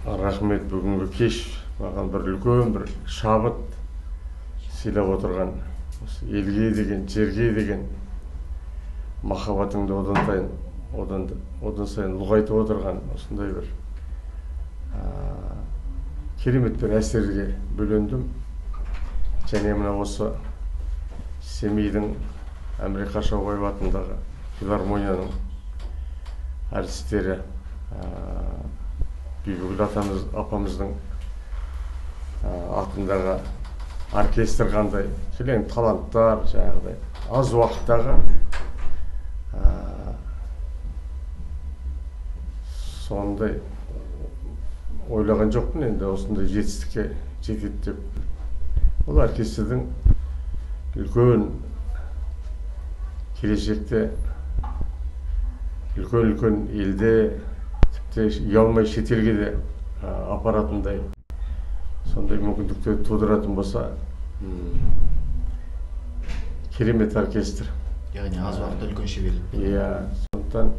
Рахмет, бүгінгі кеш маған бір үлкен бір шабыт сыйлап отырған, осы елге деген, жерге деген махаббатыңды одан сайын ұлғайтып отырған осындай бір керемет бір әсерге бөлендім. Және мына осы Семейдің Әміре Қашаубаев атындағы филармонияның әртістері Бибігүл апамыздың атындағы оркестр қандай кілең таланттар, жаңағыдай аз уақыттағы сондай ойлаған жоқпын енді осындай жетістікке жетеді деп. Ол оркестрдің үлкен келешекте үлкен елде тіпті ұялмай шетелге де апаратындай сондай мүмкіндіктер тудыратын болса, керемет оркестр. Яғни аз уақытта үлкен шеберлік. Иә, сондықтан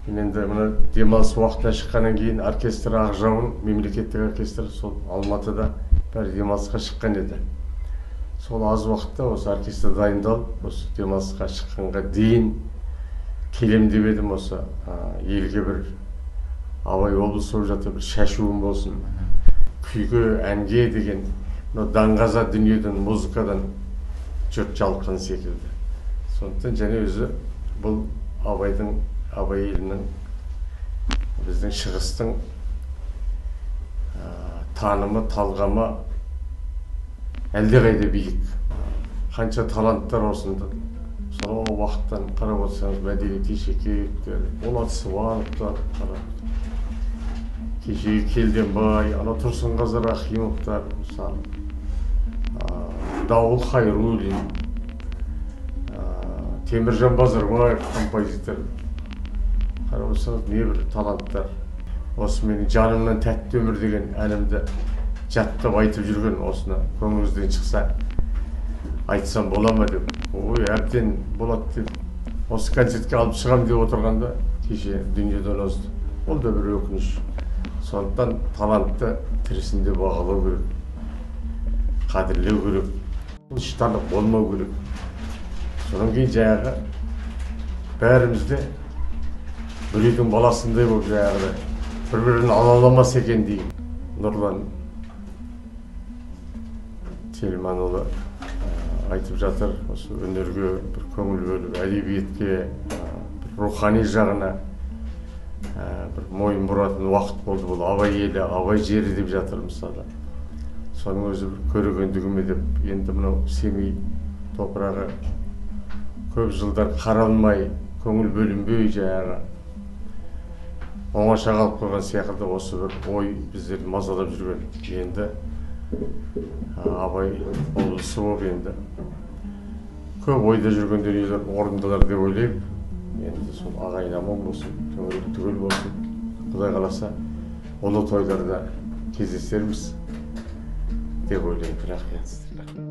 мен енді мына демалыс уақытына шыққаннан кейін оркестр Ақжауын мемлекеттік оркестр сол Алматыда бәрі демалысқа шыққан еді. Сол аз уақытта осы оркестр дайындалып, осы демалысқа шыққанға дейін келем деп едім, осы елге бір Абай облысы болып жатыр, бір шашуым болсын. Күйге, әнге деген даңғаза дүниеден, музыкадан жұрт жалыққан секілді. Сондықтан және өзі бұл Абай елінің, біздің шығыстың танымы, талғамы әлдеқайда биік. Қанша таланттар осында. Сол уақыттан қарап отырсаңыз, Мәдина Тишекеевтер, Болат Сыбановтар, кешегі Келденбай, Тұрсынғазы Рахимовтар, мысалы, Дауыл Хайруллин, Теміржан Базарбаев, композитор. Қарап отырсаңыз, не бір таланттар. Осы менің жанымнан тәтті өмір деген әнімді жаттап айтып жүрген, осыны көңіліңізден шықса айтсам бола ма деп. Ой, әбден болады деп. Осы концертке алып шығам деп отырғанда кеше дүниеден озды. Ол да бір өкініш. Сондықтан талантты тірісінде бағалау керек, қадірлеу керек, шытарлық болмау керек. Содан кейін жаңағы бәрімізде бір үйдің баласындай болып жаңағыдай бір-бірін алаламас екен дейін. Нұрлан Телманұлы айтып жатыр, осы өнерге бір көңіл бөліп, әдебиетке, рухани жағына бір мойын бұратын уақыт болды. Бұл Абай елі, Абай жері деп жатыр мысалы. Соның өзі бір көрегендігіме деп, енді мынау Семей топырағы көп жылдар қаралмай, көңіл бөлінбей жаңағы оңаша қалып қойған сияқты осы бір ой біздерді мазалап жүрген. Енді Абай облысы болып енді көп ойда жүрген дүниелер орындалар деп ойлаймын. Енді сол ағайын аман болсын, көңіл түгел болсын. Құдай қаласа, ұлы тойларда кездесерміз деп ойлаймын. Рахмет.